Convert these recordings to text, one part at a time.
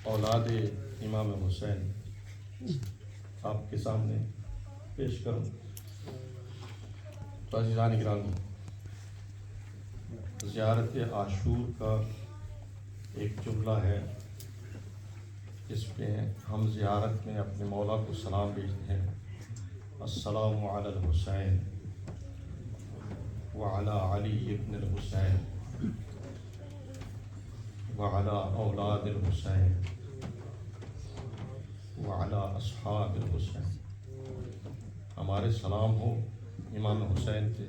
اولاد امام حسین آپ کے سامنے پیش کروں تو عزیزان گرامی، زیارت عاشور کا ایک جملہ ہے جس پہ ہم زیارت میں اپنے مولا کو سلام بھیجتے ہیں: السلام علی الحسین وعلی علی ابن الحسین وعلی اولاد الحسین وعلی اصحاب الحسین۔ ہمارے سلام ہو امام حسین پہ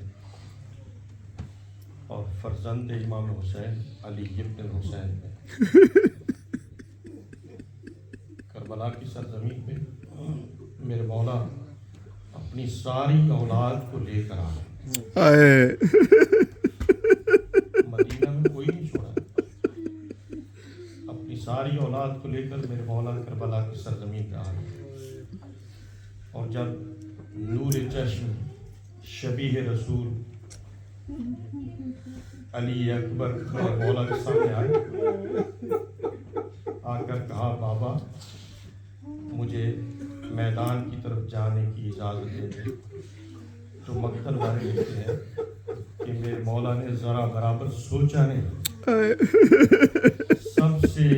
اور فرزند امام حسین علی ابن الحسین پہ۔ کربلا کی سرزمین پہ میرے مولا اپنی ساری اولاد کو لے کر آئے۔ مدینہ میں کوئی نہیں چھوڑا، اپنی ساری اولاد کو لے کر میرے مولا کربلا کی سرزمین پہ آئے۔ اور جب نور چشم شبیہ رسول علی اکبر میرے مولا کے سامنے آئے، آ کر کہا: بابا مجھے میدان کی طرف جانے کی اجازت دے دیں۔ تو مقتل والے لکھتے ہیں کہ میرے مولا نے ذرا برابر سوچا نہیں، سب سے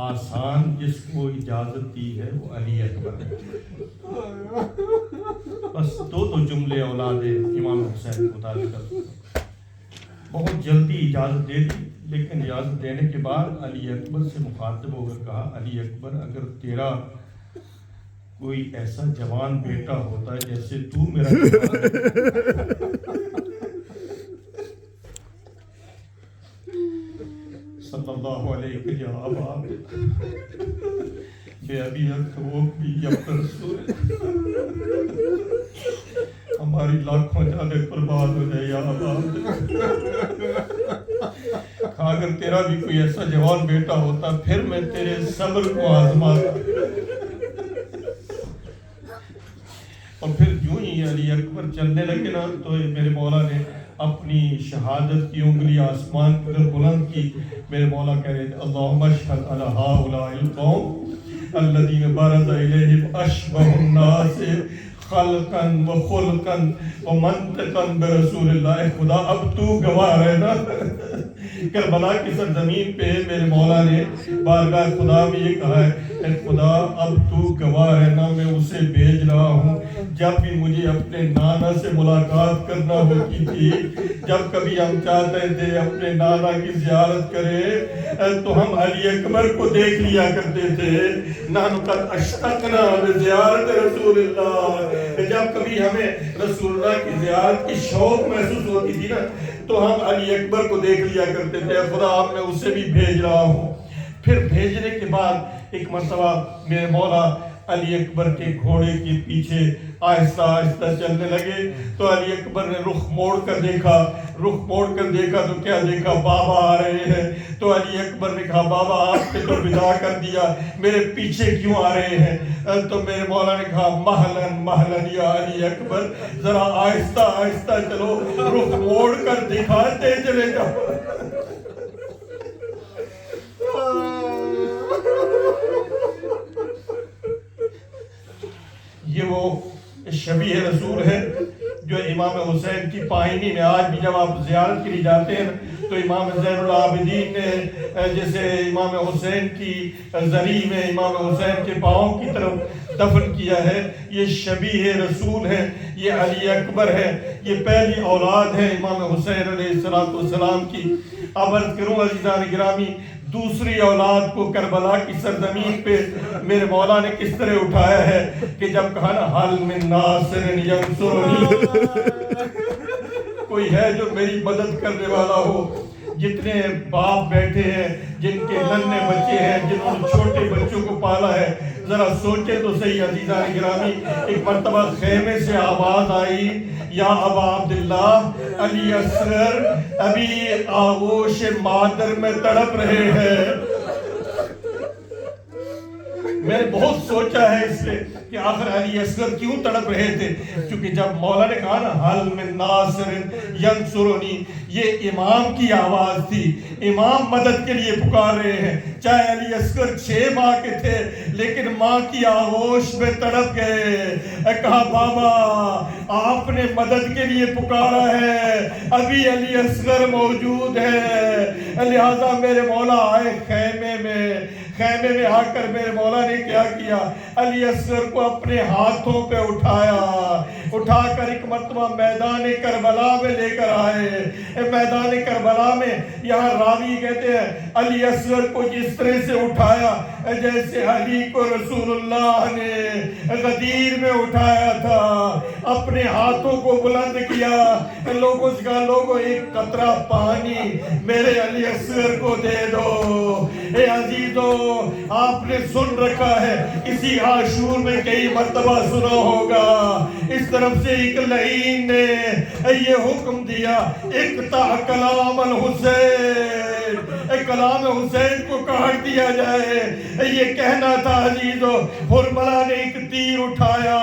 آسان جس کو اجازت دی ہے وہ علی اکبر ہے۔ بس دو جملے اولاد امام حسین کو متعلق بہت جلدی اجازت دے دی، لیکن اجازت دینے کے بعد علی اکبر سے مخاطب ہو کر کہا: علی اکبر، اگر تیرا کوئی ایسا جوان بیٹا ہوتا ہے جیسے تو میرا جوان ہے، صلی اللہ علیہ یا ابا بے ابی وہ بھی ابن رسول، ہماری لاکھوں جانیں برباد ہو جائے یا ابا۔ اگر تیرا بھی کوئی ایسا جوان بیٹا ہوتا پھر میں تیرے صبر کو آزماتا۔ اور پھر یوں ہی علی اکبر چلنے لگے نا تو میرے مولا نے اپنی شہادت کی انگلی آسمان کی طرف بلند کی۔ میرے مولا کہہ رہے تھے: اللہم اشہد علی ہؤلاء القوم الذین برز الیہم اشبہ الناس خلقا و خلقا و منطقا برسول اللہ۔ خدا اب تو گواہ ہے نا، کربلا کی سرزمین پہ میرے مولا نے بارگاہ خدا میں یہ کہا ہے: اے خدا اب تو گواہ ہے نا، میں اسے بھیج رہا ہوں۔ جب بھی مجھے اپنے نانا سے ملاقات کرنا ہوتی تھی، جب کبھی ہم چاہتے تھے اپنے نانا کی زیارت کریں تو ہم علی اکبر کو دیکھ لیا کرتے تھے۔ نحن قد اشتقنا لزیارت رسول اللہ۔ جب کبھی ہمیں رسول اللہ کی زیارت کی شوق محسوس ہوتی تھی نا تو ہم علی اکبر کو دیکھ لیا کرتے تھے۔ خدا اب میں اسے بھی بھیج رہا ہوں۔ پھر بھیجنے کے بعد ایک مرتبہ میرے مولا علی اکبر کے گھوڑے کے پیچھے آہستہ آہستہ چلنے لگے تو علی اکبر نے رخ موڑ کر دیکھا تو کیا دیکھا؟ بابا آ رہے ہیں۔ تو علی اکبر نے کہا: بابا آپ نے تو ودا کر دیا، میرے پیچھے کیوں آ رہے ہیں؟ تو میرے مولا نے کہا: مہلن مہلن یا علی اکبر، ذرا آہستہ آہستہ چلو، رخ موڑ کر دکھاتے چلے جاؤ۔ یہ وہ شبیہ رسول ہے جو امام حسین کی پائنی میں آج بھی جب آپ زیارت کے لیے جاتے ہیں تو امام زین العابدین نے جیسے امام حسین کی زری میں امام حسین کے پاؤں کی طرف دفن کیا ہے، یہ شبیہ رسول ہے، یہ علی اکبر ہے، یہ پہلی اولاد ہے امام حسین علیہ السلام کی۔ اب عرض کروں عزیزان گرامی، دوسری اولاد کو کربلا کی سرزمین پہ میرے مولا نے کس طرح اٹھایا ہے کہ جب کہا نا: حل من ناصر ینصرنی، کوئی ہے جو میری مدد کرنے والا ہو۔ جتنے باپ بیٹھے ہیں جن کے ننھے بچے ہیں، جنہوں نے چھوٹے بچوں کو پالا ہے، ذرا سوچے تو صحیح عزیزان گرامی۔ ایک مرتبہ خیمے سے آواز آئی: یا ابا عبداللہ، علی اصغر ابھی آغوش مادر میں تڑپ رہے ہیں۔ میں نے بہت سوچا ہے اس سے کہ آخر علی اصغر کیوں تڑپ رہے تھے، کیونکہ جب مولا نے کہا نا حل من ناصر ینصرنی، یہ امام کی آواز تھی، امام مدد کے لیے پکار رہے ہیں۔ چاہے علی اصغر 6 ماہ کے تھے لیکن ماں کی آغوش میں تڑپ گئے، کہا بابا آپ نے مدد کے لیے پکارا ہے، ابھی علی اصغر موجود ہے۔ لہذا میرے مولا آئے خیمے میں آ کر میرے مولا نے کیا کیا، علی اصغر کو اپنے ہاتھوں پہ اٹھا کر ایک مرتبہ میدان کربلا میں لے کر آئے۔ میدان کربلا میں یہاں راوی کہتے ہیں علی اصغر کو جس طرح سے اٹھایا جیسے علی کو رسول اللہ نے غدیر میں اٹھایا تھا، اپنے ہاتھوں کو بلند کیا، لوگوں سے کہا لوگوں ایک قطرہ پانی میرے علی اصغر کو دے دو۔ اے عزیزو آپ نے سن رکھا ہے، اسی عاشور میں کئی مرتبہ سنا ہوگا، اس طرف سے ایک لعین نے یہ حکم دیا اقطع کلام الحسین، کلام حسین کو کاٹ دیا جائے۔ یہ کہنا تھا عزیزو، حرملہ نے ایک تیر اٹھایا،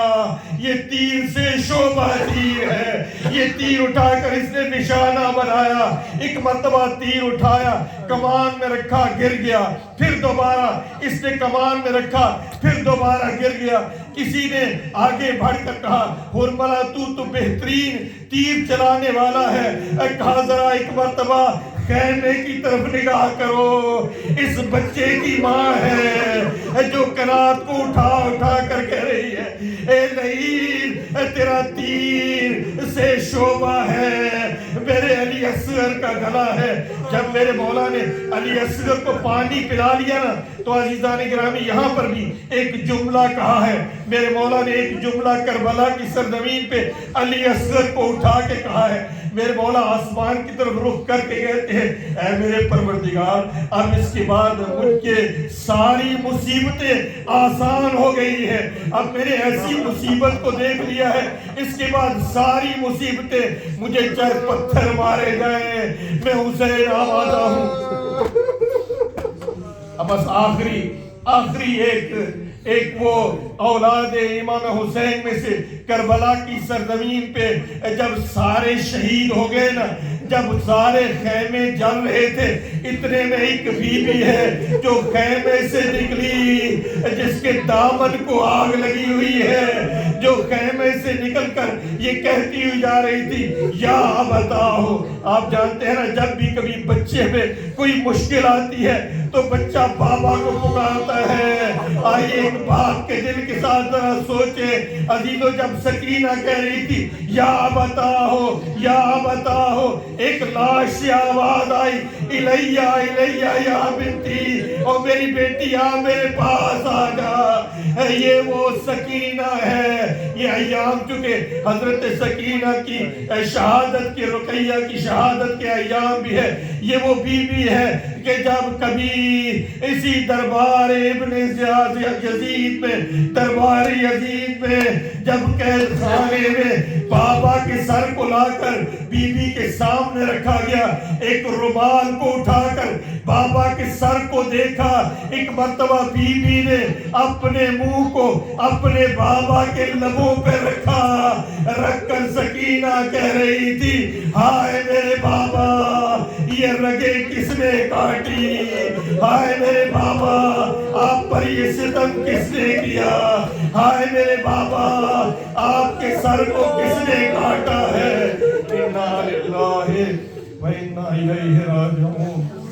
یہ تیر سے شعبہ تیر ہے، یہ تیر اٹھا کر اس نے نشانہ بنایا، ایک مرتبہ تیر اٹھایا، کمان میں رکھا، گر گیا، پھر دوبارہ اس نے کمان میں رکھا، پھر دوبارہ گر گیا۔ کسی نے آگے بڑھ کر کہا حرملہ تو بہترین تیر چلانے والا ہے، کہا ذرا ایک مرتبہ خیمے کی طرف نگاہ کرو، اس بچے کی ماں ہے جو قنات کو اٹھا کر کہہ رہی ہے اے لعین تیرا تیر سے شعبہ ہے، میرے علی اصغر کا گلا ہے۔ جب میرے مولا نے علی اصغر کو پانی پلا لیا نا تو عزیزان گرامی یہاں پر بھی ایک جملہ کہا ہے، میرے مولا نے ایک جملہ کربلا کی سرزمین پہ علی اصغر کو اٹھا کے کہا ہے۔ میرے مولا آسمان کی طرف رخ کر کے کہتے ہیں اے میرے پروردگار اب اس کے بعد مجھ کے ساری مصیبتیں آسان ہو گئی ہیں، اب میں نے ایسی مصیبت کو دیکھ لیا ہے، اس کے بعد ساری مصیبتیں مجھے چاہے پتھر مارے جائیں میں حسین آبادہ ہوں۔ اب بس آخری ایک وہ اولاد امام حسین میں سے کربلا کی سرزمین پہ جب سارے شہید ہو گئے نا، جب سارے خیمے جل رہے تھے، اتنے میں ایک بی بی ہے جو خیمے سے نکلی، جس کے دامن کو آگ لگی ہوئی ہے، جو خیمے سے نکل کر یہ کہتی ہوئی جا رہی تھی یا بتاؤ۔ آپ جانتے ہیں نا جب بھی کبھی بچے پہ کوئی مشکل آتی ہے تو بچہ بابا کو پکارتا ہے۔ آئیے ایک باپ کے دل کے ساتھ ذرا سوچے عزیزو، جب سکینہ کہہ رہی تھی یا بتاؤ، ایک لاش سے آواز آئی الیہ یا بنتی، اور میری بیٹی آ میرے پاس آ جا۔ یہ وہ سکینہ ہے، یہ ایام چکے حضرت سکینہ کی شہادت کی، رقیہ کی شہادت کے ایام بھی ہے۔ یہ وہ بی بی ہے کہ جب کبھی اسی دربار ابن یزید میں، دربار یزید میں جب قید خانے میں بابا کے سر کو لا کر بی بی کے سامنے رکھا گیا، ایک رومال کو اٹھا کر بابا کے سر کو دیکھا، ایک مرتبہ بی بی نے اپنے منہ کو اپنے بابا کے لبوں پہ رکھ کر سکینہ کہہ رہی تھی ہائے میرے بابا یہ رگیں کس نے کاٹی، ہائے میرے بابا آپ پر یہ ستم کس نے کیا، ہائے میرے بابا آپ کے سر کو کس نے کاٹا ہے۔ انا للہ و انا الیہ راجعون۔